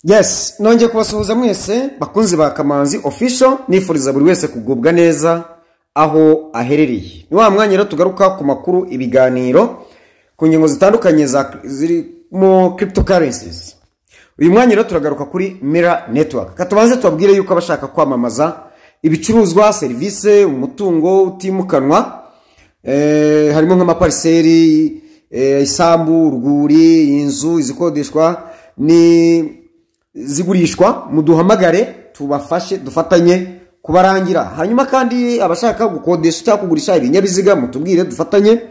Yes, nongeye kubasuhuza mwese bakunzi ba Kamanzi Official, nifuriza buri wese kugubwa neza aho aherereye. Ni wa mwanya rero tugaruka ku makuru, ibiganiro ku ngingo zitandukanye zirimo cryptocurrencies. Uyu mwanya rero turagaruka kuri Mira Network. Katubanze tubabwire yuko abashaka kwamamaza ibicuruzwa, service, umutungo utimukanwa, harimo nk'amapariseri, isambu, urwuri, inzu izikodeshwa ni zigurishwa, muduhamagare tubafashe dufatanye kubarangira. Hanyuma kandi abashaka gukodesha cyangwa kugurisha ibinyabiziga mutubwire dufatanye,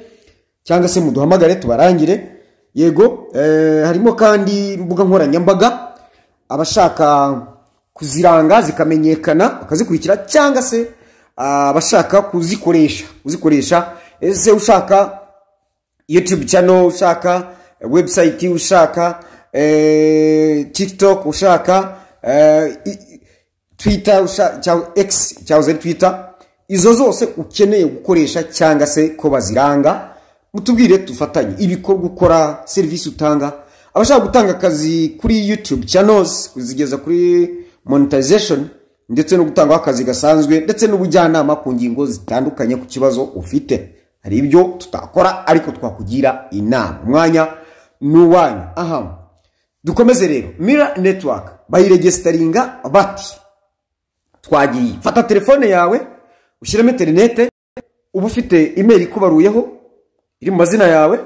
cyangwa se muduhamagare tubarangire. Yego, harimo kandi imbuga nkoranyambaga, abashaka kuziranga zikamenyekana bakazikurikira, cyangwa se abashaka kuzikoresha ese ushaka YouTube channel, ushaka website, ushaka TikTok, ushaka Twitter, ushaka X cyangwa Twitter, izo zose ukeneye gukoresha cyangwa se ko baziranga mutubwire tufatanye ibikorwa ukora, service utanga. Abashaka gutanga akazi kuri YouTube channels, kuzigeza kuri monetization, ndetse no gutanga akazi gasanzwe, ndetse n'ubujyanama ku ngingo zitandukanye ku kibazo ufite. Hari ibyo tutakora ariko twakugira inama, umwanya nuwanyu. Aha, dukomeze rero. Mira Network bayiregisteringa bati, twagiye fata telefone yawe ushyiremo internet, uba ufite email ikubaruyeho iri mu mazina yawe,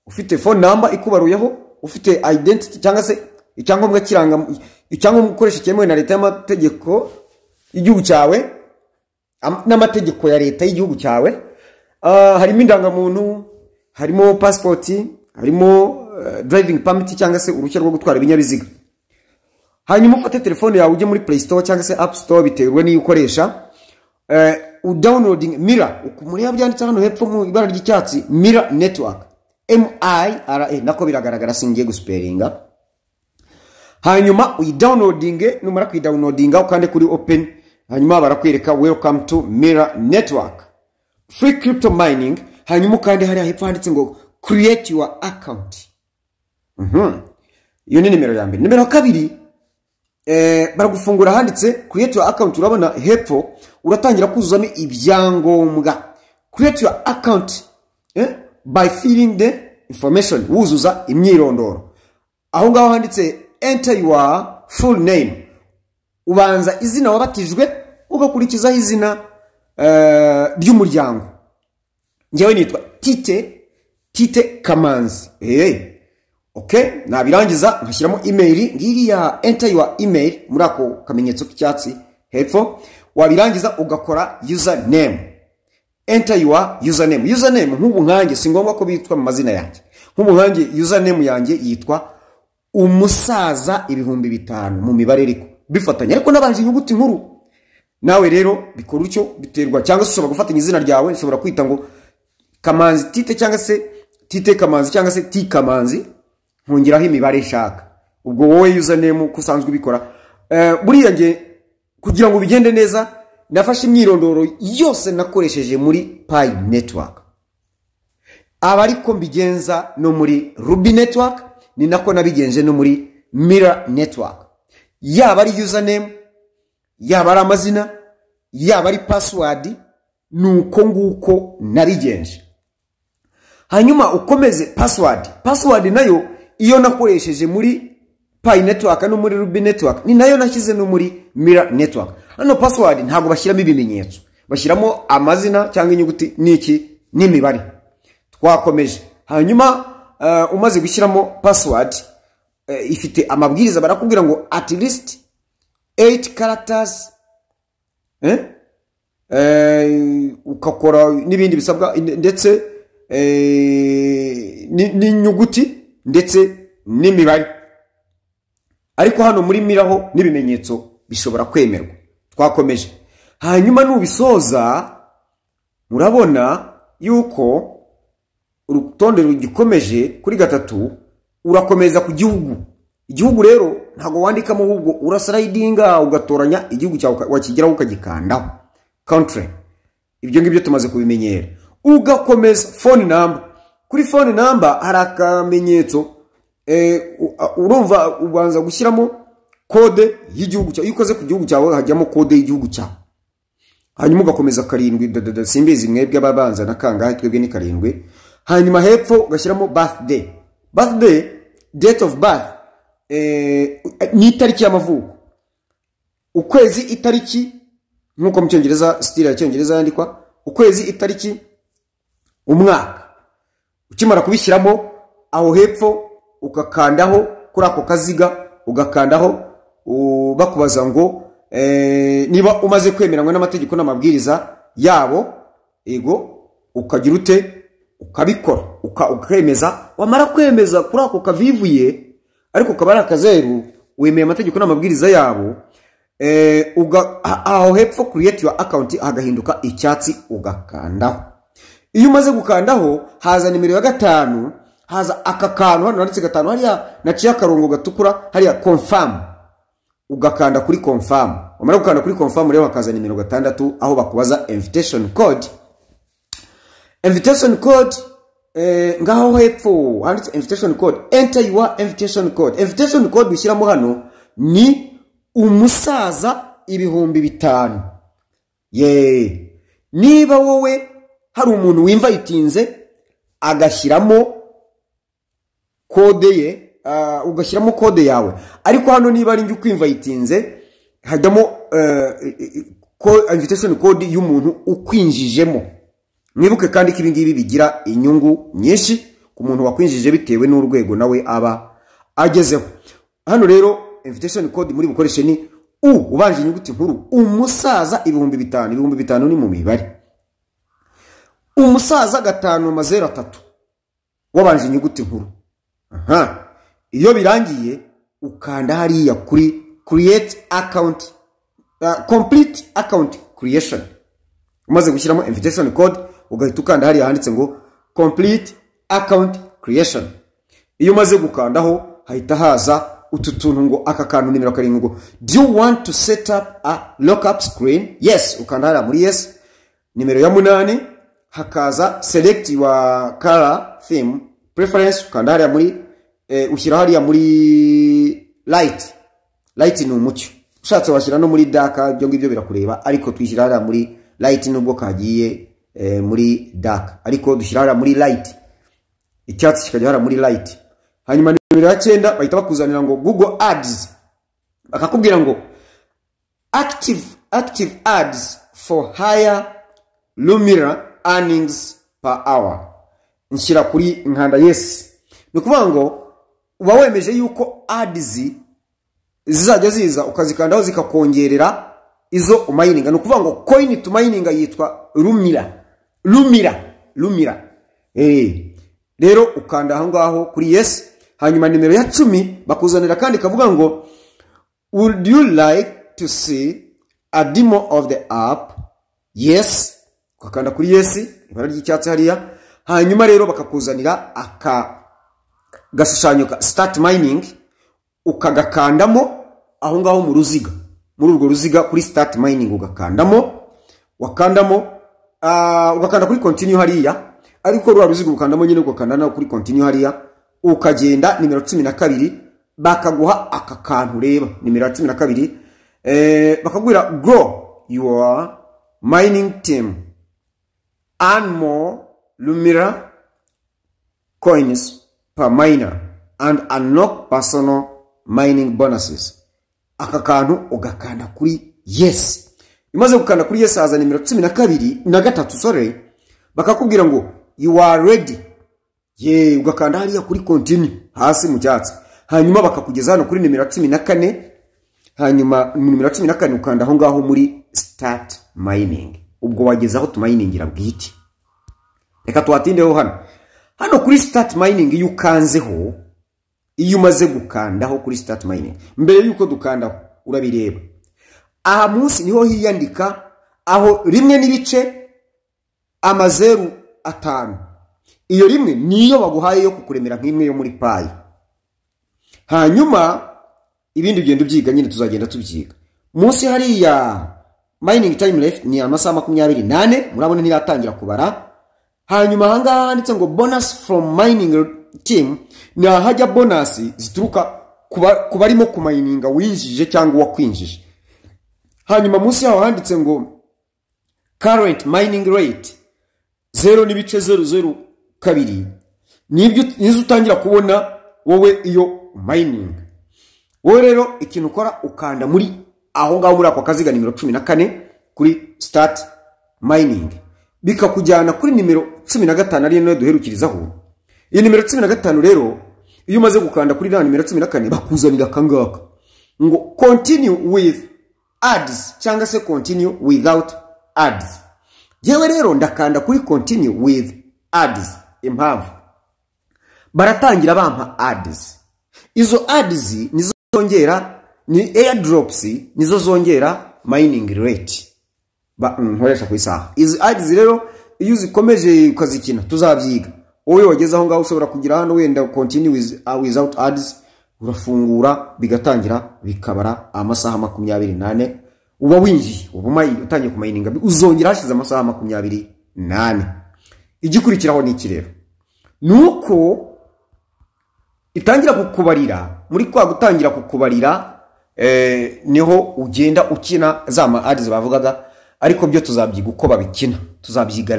ufite phone number ikubaruyeho, ufite identity cyangwa se icyangombwa kiranga, icyangombwa ukoresha cyemewe na leta y'amategeko y'igihugu cyawe n'amategeko ya leta y'igihugu cyawe. Harimo indangamuntu, harimo passport, harimo driving permit cyangwa se uruhushya rwo gutwara ibinyabiziga. Hanyuma ufate telefone yawe uje muri Play Store cyangwa se App Store bitewe n'iyo ukoresha, downloading Mira, ukumuri yabyanditse hano hepfo mu ibara ry'icyatsi, Mira Network, MIRA, nako biragaragara singiye guspellinga. Hanyuma uyidownloadinge, numara kuyidownloadinga ukande kuri open, hanyuma barakwereka welcome to Mira Network, free crypto mining. Hanyuma kandi hari hepfo handitse ngo create your account. Iyo ni nimero ya mbere. Nimero kabiri, baragufungura handitse create your account. Urabona hepfo uratangira kuzuzamo ibyangombwa. Create your account by filling the information, wuzuza imyirondoro. Aho ngaho handitse enter your full name, ubanza izina wabatijwe ugakurikizaho izina ry'umuryango. Ngewe nitwa Tite Kamanzi. Okay, nabirangiza nkashyiramo email, ngiri ya enter your email muri ako kamenyetso k'icyatsi hepfo. Wabirangiza ugakora username, enter your username. Username nk'ubu nkanjye si ngombwa ko bitwa mu mazina yanjye. Nk'ubu nkanjye username yanjye yitwa umusaza 5000 mu mibare ariko bifatanya, ariko nabanje inyuguti nkuru. Nawe rero bikora utyo, biterwa, cyangwa se ushobora gufatanya izina ryawe, ushobora kwita ngo Kamanzi Tite cyangwa se Tite Kamanzi cyangwa se T Kamanzi, nkongeraho imibare ishaka. Ubwo wowe username kusanzwe ubikora. Buriya nge kugira ngo bigende neza nafashe imyirondoro yose nakoresheje muri Pi Network. Abariko mbigenza no muri Ruby Network, ni nako nabigenje no muri Mira Network. Yaba ari username, yaba ari amazina, yaba ari password, nuko nguko nabigenje. Hanyuma ukomeze password nayo iyo nakoresheje muri Pi Network no muri Ruby Network, ni nayo nashyize no muri Mira Network. Hano password ntago bashyiramo ibimenyetso, bashyiramo amazina cyangwa inyuguti n'iki n'imibare. Twakomeje. Hanyuma umaze gushyiramo password, ifite amabwiriza barakubwira ngo at least 8 characters, ukakora n'ibindi bisabwa, ndetse n'inyuguti ndetse n'imibare. Ariko hano muri Miraho n'ibimenyetso bishobora kwemerwa. Twakomeje. Hanyuma nubisoza, murabona yuko urutonde rugikomeje kuri gatatu, urakomeza ku gihugu. Igihugu rero ntago wandikamo, ahubwo uraslidinga ugatoranya igihugu cyawe wakigeraho ukagikandaho, country. Ibyo ngibyo tumaze kubimenyera. Ugakomeza phone number. Kuri phone number hari akamenyetso urumva ubanza gushyiramo kode y'igihugu cyawe. Iyo ukoze ku gihugu cyawe hajyamo kode y'igihugu cyawe, hanyuma ugakomeza 7 simbizi mwebwe ababanza na kangahe, twebwe ni 7. hanyuma hepfo ugashyiramo birthday, date of birth, ni itariki y'amavuko, ukwezi, itariki, nkuko mu cyongereza style ya cyongereza yandikwa, ukwezi, itariki, umwaka. Ukimara kubishyiramo aho hepfo ugakandaho kuri ako kaziga, ugakandaho bakubaza ngo niba umaze kwemeranywa n'amategeko n'amabwiriza yabo, ego ukagira ute, ukabikora, ukemeza. Wamara kwemeza kuri ako kavivuye, ariko kabara akazeru, wemeye amategeko n'amabwiriza yabo, aho hepfo create your account hagahinduka icyatsi, ugakandaho. Iyo umaze gukandaho haza nimero ya 5, haza aka kantu hano nanditse 5, hariya naciye akarongo gatukura, hariya confirm, ugakanda kuri confirm. Wamara gukanda kuri confirm rero hakaza nimero 6 aho bakubaza invitation code. Ngaho hepfo handitse invitation code, enter your invitation code. Invitation code bishyiramo hano ni umusaza 5,000. Niba wowe hari umuntu wimvayitinze agashyiramo kode ye, ugashyiramo kode yawe, ariko hano niba ari njye ukwimvayitinze hajyamo invitation code y'umuntu ukwinjijemo. Mwibuke kandi ko ibi ngibi bigira inyungu nyinshi ku muntu wakwinjije bitewe n'urwego nawe aba agezeho. Hano rero invitation code muri bukoreshe ni ubanje inyuguti nkuru, umusaza 5,000. 5,000 ni mu mibare, umusaza 5 wabanje inyuguti nkuru. Iyo birangiye ukanda hariya kuri create account, complete account creation. Umaze gushyiramo invitation code ugahita ukanda hariya handitse ngo complete account creation. Iyo umaze gukandaho hahita haza ututuntu ngo aka kantu nimero 7 ngo do you want to set up a lockup screen? Yes, ukanda hariya muri yes. Nimero ya 8 hakaza select your color theme preference, ukanda hariya muri ushyira hariya muri light ni umucyo. Ushatse washyira no muri dark, byo ngibyo birakureba, ariko twishyira hariya muri light nubwo kagiye muri dark, ariko dushyira hariya muri light, icyatsi kikajya hariya muri light. Hanyuma nimero ya 9 bahita bakuzanira ngo Google Ads, bakakubwira ngo active ads for higher Lumira earnings per hour. Nshyira kuri nkanda yes. Nukuvuga ngo uba wemeje yuko ads zizajya ziza ukazikandaho zikakongerera izo umining. Nukuvuga ngo coin to mining yitwa Lumira. Rero ukanda aho ngaho kuri yes. Hanyuma nimero ya 10 bakuzanira kandi kavuga ngo would you like to see a demo of the app? Yes. Ukakanda kuri yes, ibara ry'icyatsi hariya. Hanyuma rero bakakuzanira aka gashushanyo ka start mining, ukagakandamo aho ngaho mu ruziga, muri urwo ruziga kuri start mining ugakandamo, ugakanda kuri continue hariya, ariko ruwa ruziga ukandamo nyine ugakanda kuri continue hariya, ukagenda nimero 12 bakaguha aka kantu reba nimero 12, bakagwira grow your mining team, earn more Lumira coins per miner and unlock personal mining bonuses. Aka kantu ugakanda kuri yes. Imaze gukanda kuri yes haza nimero 12 sorry, bakakubwira ngo you are ready. Ugakanda hariya kuri continue hasi mu cyatsi. Hanyuma bakakugeza hano kuri nimero 14. Hanyuma nimero 14 ukanda aho ngaho muri start mining. Ubwo wageza aho tuminingira bwite. Reka tuwatindeho hano kuri start mining iyo ukanzeho, iyo umaze gukandaho kuri start mining, mbere yuko dukandaho urabireba aha munsi niho hiyandika aho rimwe n'ibice 0.5. Iyo rimwe niyo baguhaye yo kukuremera nk'imwe yo muri Pi. Hanyuma ibindi bigendo byiga nyine tuzagenda tubyiga. Munsi hariya mining time left ni amasaha 28, murabona ntiratangira kubara. Hanyuma hangaha handitse ngo bonus from mining team, ni hajya bonus zituruka kuba arimo kumayininga winjije cyangwa wakwinjije. Hanyuma munsi yaho handitse ngo current mining rate 0.002 nibyo nizo utangira kubona wowe iyo mining. Wowe rero ikintu ukora ukanda muri aho ngaho muri ako kaziga nimero 14 kuri start mining, bikakujyana kuri nimero 15 ari no duherukirizaho. Iyi nimero 15 rero iyo umaze gukanda kuri nimero 14 bakuzanira kangaka ngo continue with ads cyangwa se continue without ads. Yewe rero ndakanda kuri continue with ads. Impamvu baratangira bampa ads. Izo ads nizo zongera, ni airdrops nizo zongera mining rate nkoresha ku isaha. Izo ads rero iyo uzikomeje ukazikina tuzabyiga. Wowe wageze aho ngaho ushobora kugira hano wenda continue without ads, urafungura bigatangira bikabara amasaha 28 uba winjiye, uba utangiye kumayininga uzongera hashize amasaha 28. Igikurikiraho ni iki rero? Nuko itangira kukubarira, muri kwa gutangira kukubarira niho ugenda ukina za ads bavugaga, ariko byo tuzabyiga uko babikina, tuzabyiga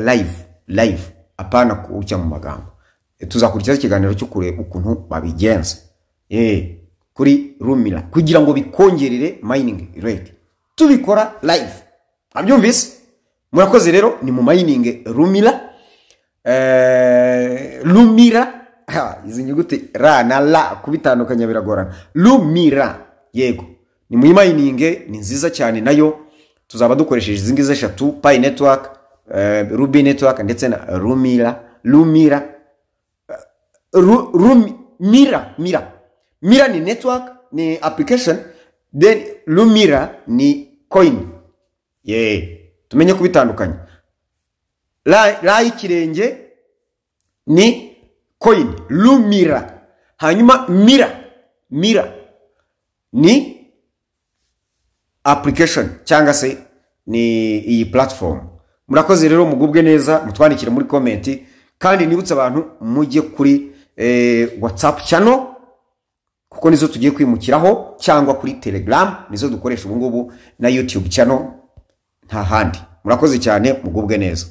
live apana kucya mu magambo. Tuzakurikiza ikiganiro cyo kureba ukuntu babigenza kuri Lumira kugira ngo bikongerere mining rate. Tubikora live. Abyumvise? Murakoze rero ni mu mining Lumira. Lumira izi nyuguti ra na la kubitandukanya biragorana. Lumira yego ni mu mining, ni nziza cyane nayo. Tuzaba dukoresheje izi ngize eshatu: Pi network, Ruby network ndetse na Lumira. Mira ni network, ni application, then Lumira ni coin. Tumenye kubitandukanya. La ikirenge ni coin, Lumira. Hanyuma Mira ni application cyangwa se ni iyi platform. Murakoze rero mugubwe neza, mutwandikire muri comment, kandi nibutse abantu mujye kuri WhatsApp channel kuko nizo tugiye kwimukiraho, cyangwa kuri Telegram nizo dukoresha ubu ngubu, na YouTube channel nta handi. Murakoze cyane, mugubwe neza.